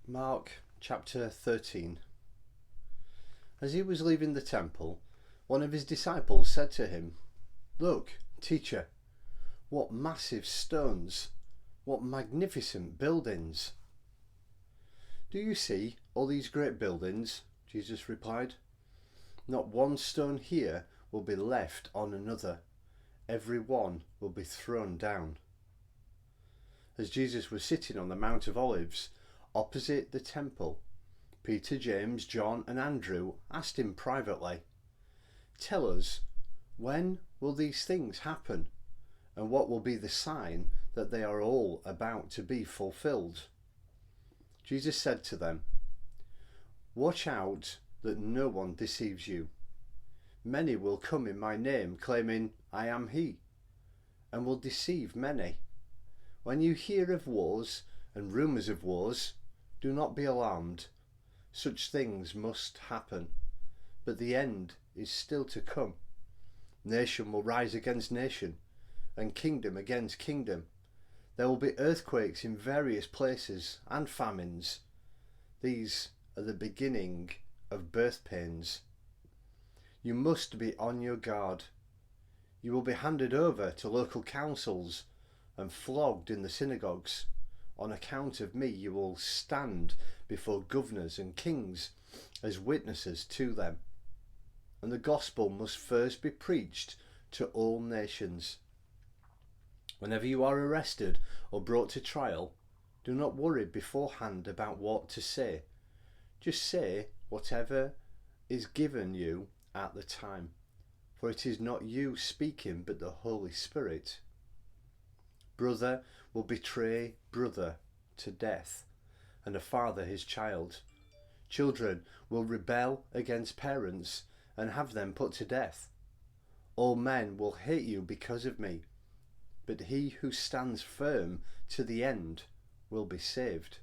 Mark chapter 13. As he was leaving the temple, one of his disciples said to him, "Look, teacher, what massive stones, what magnificent buildings." "Do you see all these great buildings?" Jesus replied. "Not one stone here will be left on another. Every one will be thrown down." As Jesus was sitting on the Mount of Olives, opposite the temple, Peter, James, John and Andrew asked him privately, "Tell us, when will these things happen? And what will be the sign that they are all about to be fulfilled?" Jesus said to them, "Watch out that no one deceives you. Many will come in my name, claiming, 'I am he,' and will deceive many. When you hear of wars and rumours of wars, do not be alarmed. Such things must happen, but the end is still to come. Nation will rise against nation, and kingdom against kingdom. There will be earthquakes in various places and famines. These are the beginning of birth pains. You must be on your guard. You will be handed over to local councils and flogged in the synagogues. On account of me you will stand before governors and kings as witnesses to them. And the gospel must first be preached to all nations. Whenever you are arrested or brought to trial, do not worry beforehand about what to say. Just say whatever is given you at the time, for it is not you speaking but the Holy Spirit. Brother will betray brother to death, and a father his child. Children will rebel against parents and have them put to death. All men will hate you because of me, but he who stands firm to the end will be saved.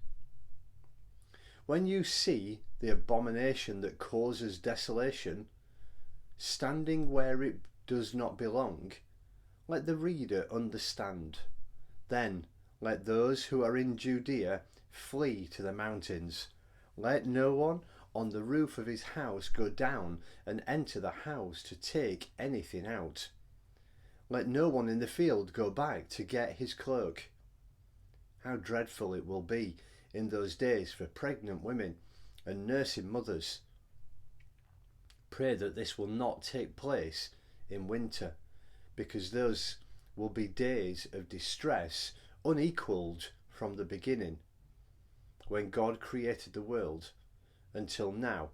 When you see the abomination that causes desolation, standing where it does not belong, let the reader understand. Then let those who are in Judea flee to the mountains. Let no one on the roof of his house go down and enter the house to take anything out. Let no one in the field go back to get his cloak. How dreadful it will be in those days for pregnant women and nursing mothers. Pray that this will not take place in winter, because those will be days of distress unequaled from the beginning, when God created the world, until now,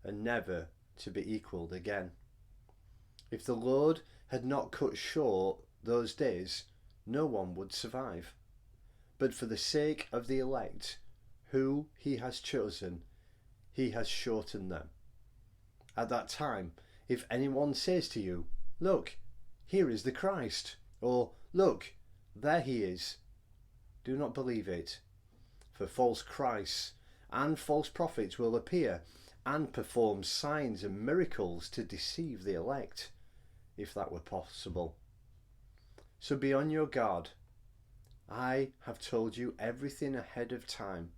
and never to be equalled again. If the Lord had not cut short those days, no one would survive. But for the sake of the elect, who he has chosen, he has shortened them. At that time, if anyone says to you, 'Look, here is the Christ,' or 'Look, there he is,' do not believe it. For false Christs and false prophets will appear and perform signs and miracles to deceive the elect, if that were possible. So be on your guard. I have told you everything ahead of time.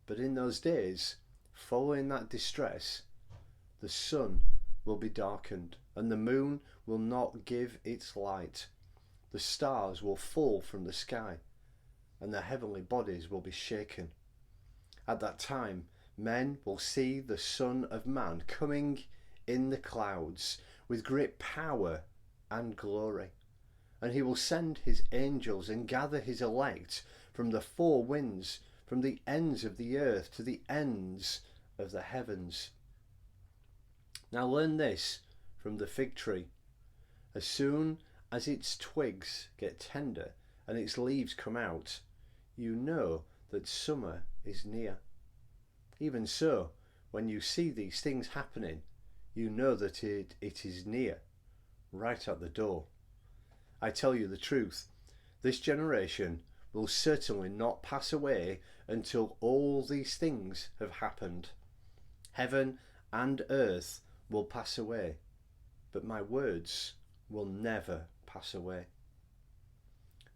But in those days, following that distress, the sun will be darkened, and the moon will not give its light. The stars will fall from the sky, and the heavenly bodies will be shaken. At that time, men will see the Son of Man coming in the clouds with great power and glory. And he will send his angels and gather his elect from the four winds, from the ends of the earth to the ends of the heavens. Now learn this from the fig tree. As soon as its twigs get tender and its leaves come out, you know that summer is near. Even so, when you see these things happening, you know that it is near, right at the door. I tell you the truth, this generation will certainly not pass away until all these things have happened. Heaven and earth will pass away, but my words will never pass away.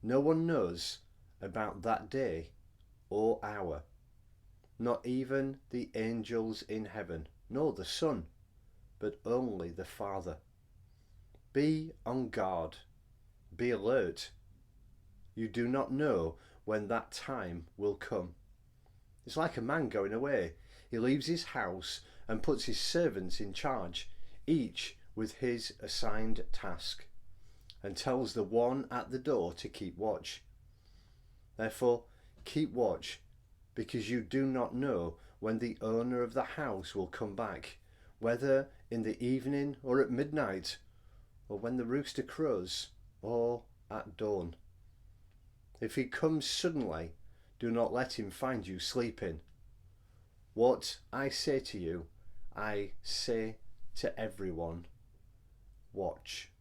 No one knows about that day or hour, not even the angels in heaven, nor the Son, but only the Father. Be on guard. Be alert. You do not know when that time will come. It's like a man going away. He leaves his house and puts his servants in charge, each with his assigned task, and tells the one at the door to keep watch. Therefore, keep watch, because you do not know when the owner of the house will come back, whether in the evening or at midnight, or when the rooster crows, or at dawn. If he comes suddenly, do not let him find you sleeping. What I say to you, I say to everyone, watch.